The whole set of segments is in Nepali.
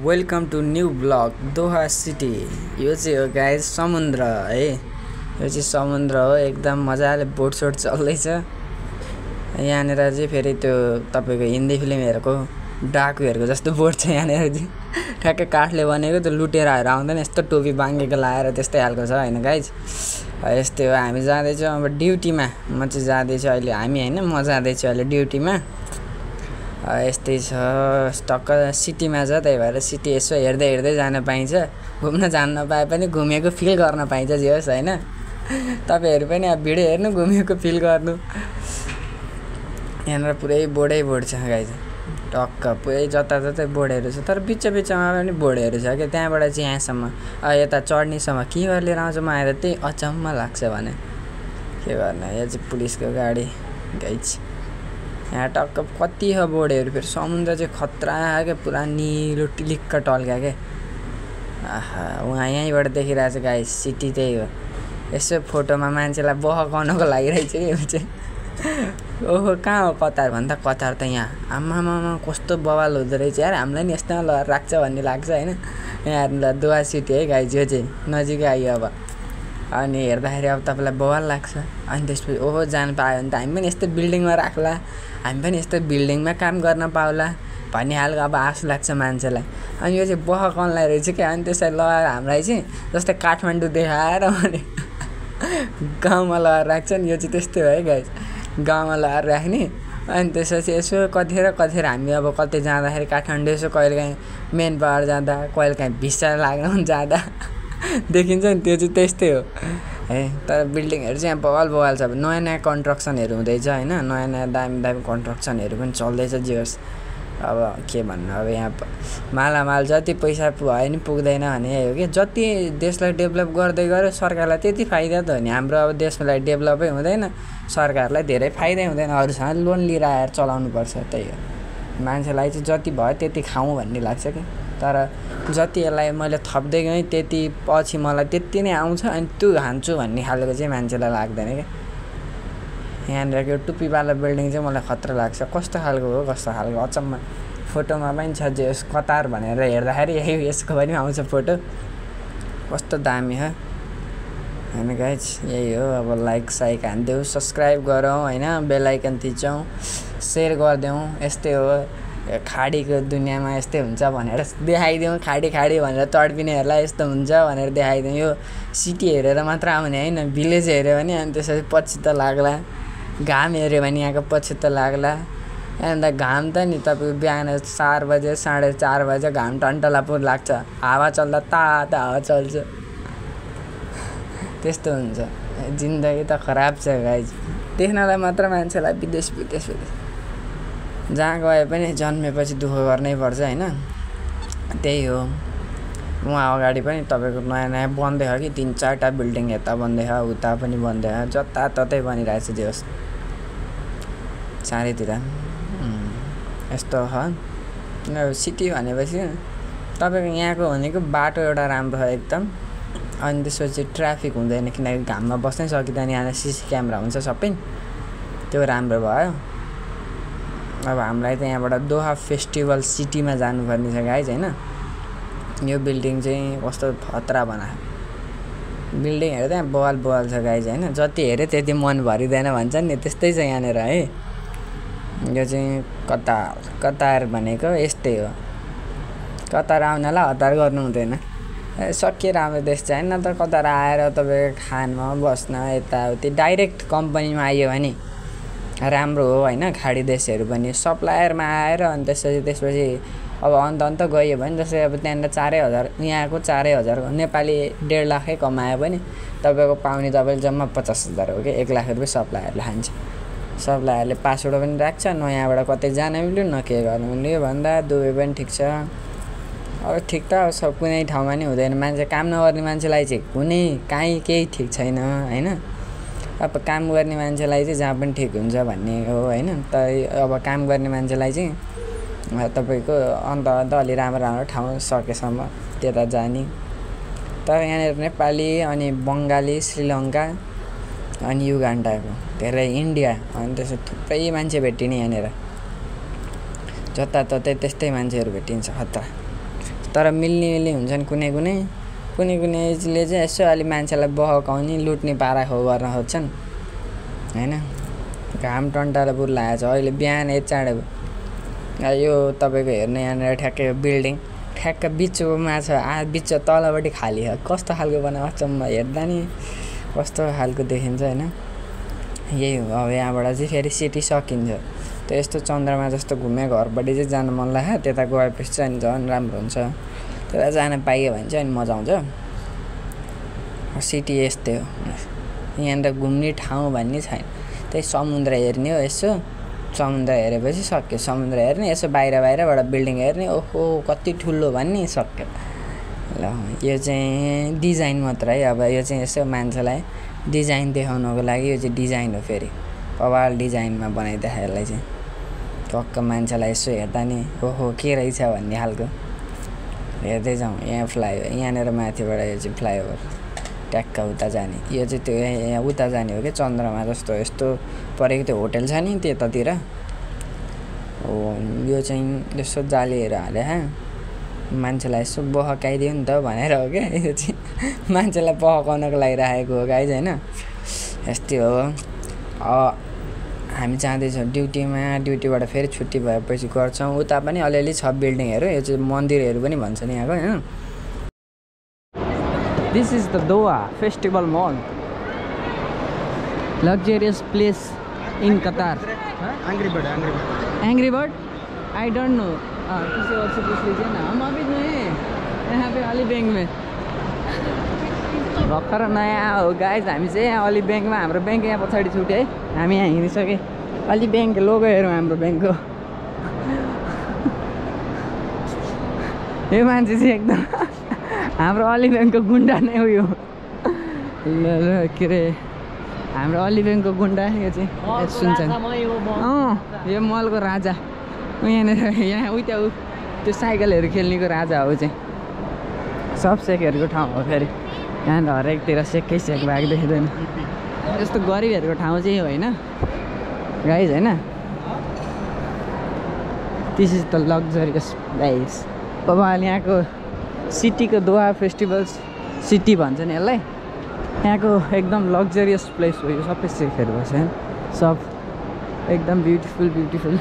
Welcome to new vlog Doha city. यो चाहिँ हो गाइस समुद्र है। यो चाहिँ समुद्र हो, एकदम मजाले बोट सोट चल्दैछ। यहाँनिर चाहिँ फेरि त्यो तपाईँको हिन्दी फिल्महरूको डाकुहरूको जस्तो बोट छ यहाँनिर चाहिँ ठ्याक्कै काठले बनेको। त्यो लुटेराहरू आउँदैन, यस्तो टोपी बाङ्गेको लाएर त्यस्तै खालको छ होइन गाइज। यस्तै हो, हामी जाँदैछौँ अब ड्युटीमा। म चाहिँ जाँदैछु अहिले, हामी होइन म जाँदैछु अहिले ड्युटीमा। यस्तै छ, टक्क सिटीमा छ, त्यही भएर सिटी यसो हेर्दै हेर्दै जान पाइन्छ। घुम्न जान नपाए पनि घुमेको फिल गर्न पाइन्छ जे होस् होइन। तपाईँहरू पनि अब भिडियो हेर्नु, घुमेको फिल गर्नु। यहाँनिर पुरै बोर्डै बोर्ड छ गाइज, टक्क पुरै जताततै बोर्डहरू छ। तर बिचमा पनि बोर्डहरू छ क्या, त्यहाँबाट चाहिँ यहाँसम्म यता चढ्नेसम्म के गरेर लिएर आउँछ म आएर त्यही अचम्म लाग्छ भने के गर्ने। यो चाहिँ पुलिसको गाडी गाइज। यहाँ टक्क कति हो बोर्डहरू। फेरि समुद्र चाहिँ खतरा क्या, पुरा निलो टिलिक्क टल्क्या क्या। आहा, उहाँ यहीँबाट देखिरहेको छ गाइस, सिटी त्यही हो। यसो फोटोमा मान्छेलाई बहकाउनको लागिरहेछ कि यो चाहिँ। ओहो कहाँ हो कतार भन्दा कतार त यहाँ। आमामा कस्तो बवाल हुँदो रहेछ यार, हामीलाई नि यस्तो लगाएर राख्छ भन्ने लाग्छ होइन। यहाँ दोहा सिटी है गाइस, यो चाहिँ नजिकै आइयो अब। अनि हेर्दाखेरि अब तपाईँलाई बवाल लाग्छ। अनि त्यसपछि ओहो जानु पायो भने त हामी पनि यस्तो बिल्डिङमा राख्ला, हामी पनि यस्तो बिल्डिङमा काम गर्न पाउला भन्ने खालको अब आश लाग्छ मान्छेलाई। अनि यो चाहिँ बहकाउनलाई रहेछ क्या। अनि त्यसलाई लगाएर हामीलाई चाहिँ जस्तै काठमाडौँ देखाएर भने गाउँमा लगाएर राख्छ नि, यो चाहिँ त्यस्तै हो है गाइस, गाउँमा लगाएर राख्ने। अनि त्यसपछि यसो कतिखेर हामी अब कतै जाँदाखेरि काठमाडौँ यसो कहिलेकाहीँ मेन पावर जाँदा, कहिलेकाहीँ भिसा लाग्न जाँदा देखिन्छ नि, त्यो चाहिँ त्यस्तै हो है। तर बिल्डिङहरू चाहिँ यहाँ बवाल छ। अब नयाँ कन्स्ट्रक्सनहरू हुँदैछ होइन, नयाँ दामी कन्स्ट्रक्सनहरू पनि चल्दैछ जे होस्। अब के भन्नु, अब यहाँ मालामाल जति पैसा भए नि पुग्दैन भने यही हो कि। जति देशलाई डेभलप गर्दै गऱ्यो सरकारलाई त्यति फाइदा त हो नि। हाम्रो अब देशलाई डेभलपै हुँदैन, सरकारलाई धेरै फाइदै हुँदैन। अरूसँग लोन लिएर आएर चलाउनुपर्छ, त्यही हो। मान्छेलाई चाहिँ जति भयो त्यति खाउँ भन्ने लाग्छ कि। तर जति यसलाई मैले थप्दै गएँ त्यति पछि मलाई त्यति नै आउँछ, अनि त्यो हान्छु भन्ने खालको चाहिँ मान्छेलाई लाग्दैन क्या। यहाँनिर यो टुप्पीवाला बिल्डिङ चाहिँ मलाई खतरा लाग्छ। कस्तो खालको हो, कस्तो खालको अचम्म। फोटोमा पनि छ जे कतार भनेर हेर्दाखेरि यही यसको पनि आउँछ फोटो। कस्तो दामी हो होइन गाइज। यही हो, अब लाइक साइक हानिदेऊ, सब्सक्राइब गरौँ होइन, बेल आइकन थिचौँ, सेयर गरिदेऊ। यस्तै हो, खाडीको दुनियाँमा यस्तै हुन्छ भनेर देखाइदिउँ। खाडी भनेर तडपिनेहरूलाई यस्तो हुन्छ भनेर देखाइदिउँ। यो सिटी हेरेर मात्र आउने होइन, भिलेज हेऱ्यो भने अनि त्यसपछि पछि त लाग्ला, घाम हेऱ्यो भने यहाँको पछि त लाग्ला। अन्त घाम त नि तपाईँको बिहान 4 बजे 4:30 बजे घाम टन्टला पो लाग्छ, हावा चल्दा तातो हावा चल्छ, त्यस्तो हुन्छ। जिन्दगी त खराब छ गाइज। देख्नलाई मात्र मान्छेलाई विदेश जहाँ गए पनि जन्मेपछि दुःख गर्नै पर्छ होइन, त्यही हो। उहाँ अगाडि पनि तपाईँको नयाँ बन्दै छ कि, 3-4टा बिल्डिङ यता बन्दै छ, उता पनि बन्दै छ, जताततै बनिरहेछ जे होस् चारैतिर। यस्तो छ सिटी भनेपछि तपाईँको यहाँको भनेको बाटो एउटा राम्रो छ एकदम। अनि त्यसपछि ट्राफिक हुँदैन, किनकि घाममा बस्नै सकिँदैन, यहाँ सिसी क्यामेरा हुन्छ सबै, त्यो राम्रो भयो। अब हामीलाई त यहाँबाट दोहा फेस्टिभल सिटीमा जानुपर्ने छ गाइज होइन। यो बिल्डिङ चाहिँ कस्तो खतरा बनायो, बिल्डिङहरू त्यहाँ बवाल छ गाइज होइन। जति हेऱ्यो त्यति मन भरिँदैन भन्छ नि, त्यस्तै छ यहाँनिर है। यो चाहिँ कतार भनेको यस्तै हो। कतार आउनलाई हतार गर्नु हुँदैन, सकिएर हाम्रो देश चाहिँ होइन। त कतार आएर तपाईँको खानमा बस्न यताउति डाइरेक्ट कम्पनीमा आइयो भने राम्रो हो होइन। खाडी देशहरू पनि सप्लायरमा आएर अनि त्यसपछि अब अन्त गयो भने जस्तै अब त्यहाँनिर 4,000, यहाँको 4,000 नेपाली 1.5 लाखै कमायो भने तपाईँको पाउने तपाईँले जम्मा 50,000 हो कि। 1 लाख रुपियाँ सप्लायरले खान्छ, सप्लायरले पासवर्ड पनि राख्छ। न यहाँबाट कतै जान मिल्यो न के गर्नु मिल्यो भन्दा दुबई पनि ठिक छ। अब ठिक त सब कुनै ठाउँमा नि हुँदैन, मान्छे काम नगर्ने मान्छेलाई चाहिँ कहीँ केही ठिक छैन होइन। अब काम गर्ने मान्छेलाई चाहिँ जहाँ पनि ठिक हुन्छ भन्ने हो होइन। त अब काम गर्ने मान्छेलाई चाहिँ तपाईँको अन्त अलि राम्रो ठाउँ सकेसम्म त्यता जाने। तर यहाँनिर नेपाली अनि बङ्गाली, श्रीलङ्का अनि युगान्डाको धेरै, इन्डिया अनि त्यसो थुप्रै मान्छे भेटिने यहाँनिर। जताततै त्यस्तै मान्छेहरू भेटिन्छ खतरा। तर मिल्ने हुन्छन् कुनै कुनैले चाहिँ यसो अलि मान्छेलाई बहकाउने लुट्ने पारा खो गर्न खोज्छन् हैन। घाम टन्टाले पुर लागेको छ अहिले बिहान चाँडै यो तपाईँको हेर्ने यहाँनिर ठ्याक्कै बिल्डिङ ठ्याक्क बिचमा छ बिच तलपट्टि खाली छ कस्तो खालको बनाएको अचम्म हेर्दा नि कस्तो खालको देखिन्छ हैन। यही हो अब यहाँबाट चाहिँ फेरि सिटी सकिन्छ। त्यो यस्तो चन्द्रमा जस्तो घुमे घरपट्टि चाहिँ जान मन लाग्यो त्यता गएपछि चाहिँ झन् राम्रो हुन्छ। त्यता जान पाइयो भने चाहिँ अनि मजा आउँछ। सिटी यस्तै हो यहाँनिर घुम्ने ठाउँ भन्ने छैन त्यही समुद्र हेर्ने हो यसो समुद्र हेरेपछि सक्यो समुद्र हेर्ने यसो बाहिरबाट बिल्डिङ हेर्ने ओहो कति ठुलो भन्ने सक्यो ल। यो चाहिँ डिजाइन मात्र है अब यो चाहिँ यसो मान्छेलाई डिजाइन देखाउनको लागि यो चाहिँ डिजाइन हो फेरि कवाल डिजाइनमा बनाइदिएको यसलाई चाहिँ टक्क मान्छेलाई यसो हेर्दा नि ओहो के रहेछ भन्ने खालको हेर्दै जाउँ। यहाँ यहाँनिर माथिबाट यो चाहिँ फ्लाइओभर ट्याक्क उता जाने यो चाहिँ त्यो यहाँ उता जाने हो कि चन्द्रमा जस्तो यस्तो परेको त्यो होटल छ नि त्यतातिर हो। यो चाहिँ यसो जालीहरू हाले मान्छेलाई यसो बहकाइदियो नि त भनेर हो क्या यो चाहिँ मान्छेलाई बहकाउनको लागि राखेको हो गाइज होइन। यस्तै हो हामी जाँदैछौँ ड्युटीबाट फेरि छुट्टी भएपछि गर्छौँ। उता पनि अलिअलि छ बिल्डिङहरू यो चाहिँ मन्दिरहरू पनि भन्छ नि यहाँको होइन। This is the Doha Festival Mall, luxurious place in Qatar. Angry Bird. Angry Bird? I don't know. किसी और से पूछ लीजिए ना हम अभी नहीं यहाँ पे अली बैंक में भर्खर नयाँ हो गाइज हामी चाहिँ यहाँ अली बैंकमा हाम्रो बैंक यहाँ पछाडि छुट्यो है हामी यहाँ हिँडिसक्यो अली बैंक लोगो हेरौँ हाम्रो बैंकको यो मान्छे चाहिँ एकदम हाम्रो अली बैंकको गुन्डा नै हो यो ल के अरे हाम्रो अली बैंकको गुन्डा यो चाहिँ सुन्छ यो मलको राजा यहाँनिर यहाँ उता त्यो साइकलहरू खेल्नेको राजा हो चाहिँ सब सेकहरूको ठाउँ हो फेरि यहाँ हरेकतिर सेकै सेक भएको देखिँदैन यस्तो गरिबहरूको ठाउँ चाहिँ होइन गाइज होइन। This is the luxurious place. अब अहिले यहाँको सिटीको दोहा फेस्टिभल सिटी भन्छ नि यसलाई यहाँको एकदम लग्जरियस प्लेस हो यो सबै सेकहरू छ सब एकदम ब्युटिफुल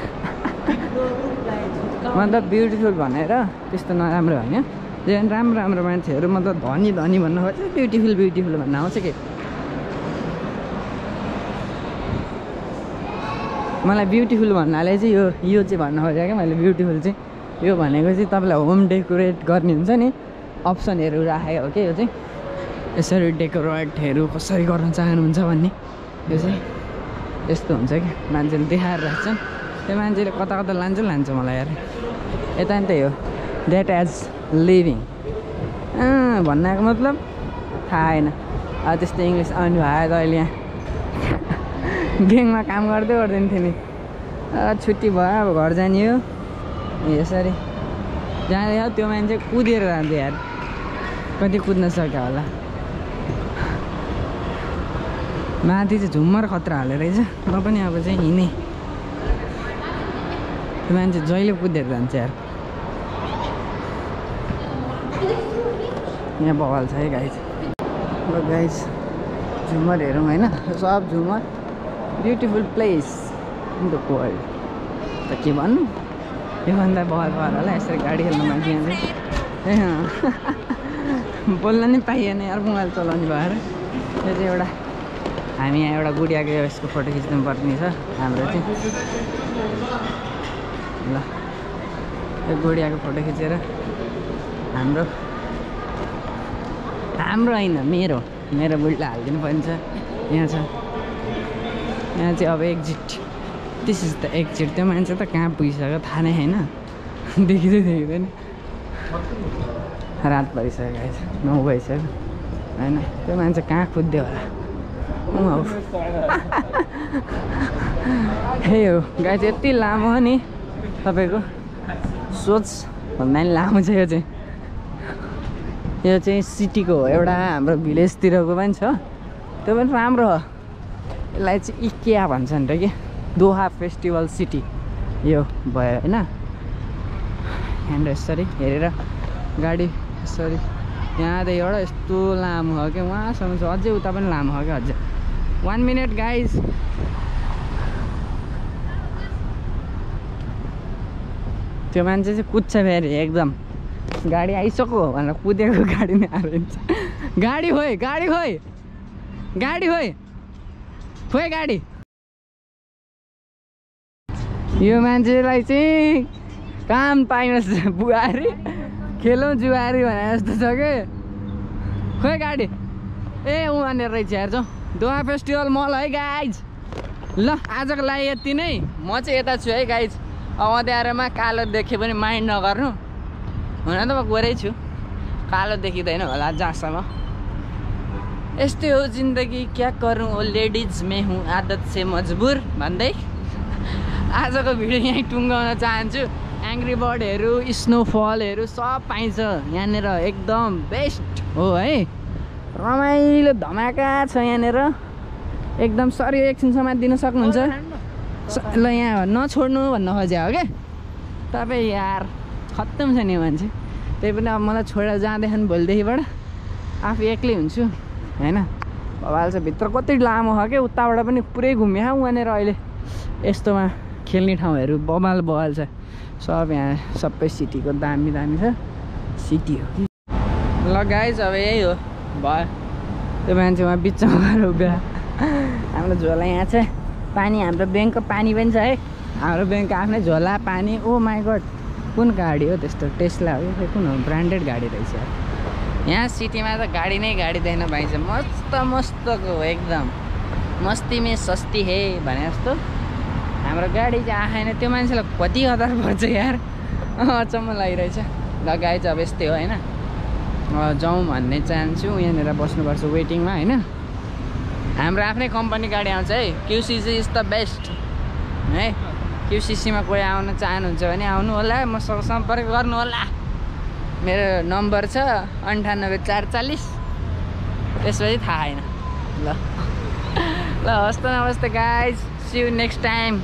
मतलब ब्युटिफुल भनेर त्यस्तो नराम्रो होइन जेन राम्रो मान्छेहरू मतलब धनी भन्नु खोज्छ ब्युटिफुल भन्न आउँछ कि मलाई ब्युटिफुल भन्नाले चाहिँ यो चाहिँ भन्न खोजेँ क्या मैले ब्युटिफुल चाहिँ यो भनेको चाहिँ तपाईँलाई होम डेकोरेट गर्ने हुन्छ नि अप्सनहरू राखेको हो क्या यो चाहिँ यसरी डेकोरेटहरू कसरी गर्न चाहनुहुन्छ भन्ने यो चाहिँ यस्तो हुन्छ कि मान्छेले देखाएर राख्छन् त्यो मान्छेले कता लान्छ मलाई यार यता नि त हो द्याट एज लिभिङ भन्नाको मतलब थाहा होइन अब त्यस्तो इङ्ग्लिस आउनु भयो त अहिले यहाँ ब्याङ्कमा काम गर्दैन थियो नि छुट्टी भयो अब घर जाने हो यसरी जाँदै त्यो मान्छे कुदेर जान्थ्यो यार कति कुद्न सक्यो होला माथि चाहिँ झुम्मर खतरा हालेर रहेछ र पनि अब चाहिँ हिँडेँ त्यो मान्छे जहिले कुदेर जान्छ यार। यहाँ बवाल छ है गाइज ल गाइज झुमर हेरौँ होइन सब झुमर beautiful place in the world त के भन्नु योभन्दा बवाल होला यसरी गाडी खेल्नु मान्छे यहाँ चाहिँ बोल्न नि पाइएन यार मोबाइल चलाउने भएर यो चाहिँ एउटा हामी यहाँ एउटा गुडियाको यसको फोटो खिच्नु पर्ने छ हाम्रो चाहिँ ल यो गुडियाको फोटो खिचेर हाम्रो होइन मेरो बुढीलाई हालिदिनु पर्ने छ यहाँ छ यहाँ चाहिँ अब exit this is the exit त्यो मान्छे त कहाँ पुगिसक्यो थाहा नै होइन देखिँदैन रात परिसक्यो गाइस 9 भइसक्यो होइन त्यो मान्छे कहाँ कुद्यो होला हे हो गाइस यति लामो हो नि तपाईँको सोच भन्दा नि लामो छ यो चाहिँ सिटीको हो एउटा हाम्रो भिलेजतिरको पनि छ त्यो पनि राम्रो हो यसलाई चाहिँ इकेया भन्छन् र कि दोहा फेस्टिभल सिटी यो भयो होइन यहाँनिर यसरी हेरेर गाडी यसरी यहाँदेखिबाट यस्तो लामो हो क्या वहाँसम्म छ अझै उता पनि लामो हो क्या अझै 1 मिनट गाइज त्यो मान्छे चाहिँ कुद्छ फेरि एकदम गाडी आइसक्यो भनेर कुदेको गाडी नै आइरहन्छ गाडी खोइ गाडी खोइ गाडी खोइ खोइ गाडी यो मान्छेलाई चाहिँ काम पाइनस् बुहारी खेलौँ जुहारी भने जस्तो छ कि खोइ गाडी ए उहाँनिर रहेछ हेर्छ दोहा फेस्टिभल मल है गाइज ल आजको लागि यति नै म चाहिँ यता छु है गाइज अँध्यारोमा कालो देखे पनि माइन्ड नगर्नु हुन त म गोरै छु कालो देखिँदैन होला जहाँसम्म यस्तै हो जिन्दगी क्या करूँ ओ लेडिज में हूँ आदत से मजबुर भन्दै आजको भिडियो यहीँ टुङ्गाउन चाहन्छु एङ्ग्री बर्डहरू स्नोफलहरू सब पाइन्छ यहाँनिर एकदम बेस्ट हो है रमाइलो धमाका छ यहाँनिर एकदम सरी एकछिन समात दिन सक्नुहुन्छ ल यहाँ नछोड्नु भन्न खोजे हो क्या तपाईँ यार खत्तम छ नि मान्छे त्यही पनि अब मलाई छोडेर जाँदैछन् भोलिदेखिबाट आफू एक्लै हुन्छु होइन बबाल छ भित्र कति लामो हो क्या उताबाट पनि पुरै घुम्यो वहाँनिर अहिले यस्तोमा खेल्ने ठाउँहरू बबाल छ सब यहाँ सबै सिटीको दामी दामी छ सिटी हो कि ल गाइज अब यही हो भयो त्यो मान्छे उहाँ बिचमा गएर उभियो हाम्रो झोला यहाँ छ पानी हाम्रो ब्याङ्कको पानी पनि छ है हाम्रो ब्याङ्कको आफ्नै झोला पानी ओ माई गड कुन गाडी हो त्यस्तो टेस्ला हो कि कुन हो ब्रान्डेड गाडी रहेछ यहाँ सिटीमा त गाडी नै गाडी देख्न पाइन्छ मस्त मस्तको हो एकदम मस्ती में सस्ती है भने जस्तो हाम्रो गाडी चाहिँ आएन त्यो मान्छेलाई कति हजार पर्छ यार अचम्म लागिरहेछ ल गाइज अब यस्तै हो होइन जाउँ भन्ने चाहन्छु यहाँनिर बस्नुपर्छ वेटिङमा होइन हाम्रो आफ्नै कम्पनी गाडी आउँछ है क्युसिसी इज द बेस्ट है क्युसिसीमा कोही आउन चाहनुहुन्छ भने आउनु होला मसँग सम्पर्क गर्नु होला मेरो नम्बर छ 98440 त्यसपछि थाहा छैन ल ल हस्त नमस्ते guys see you next time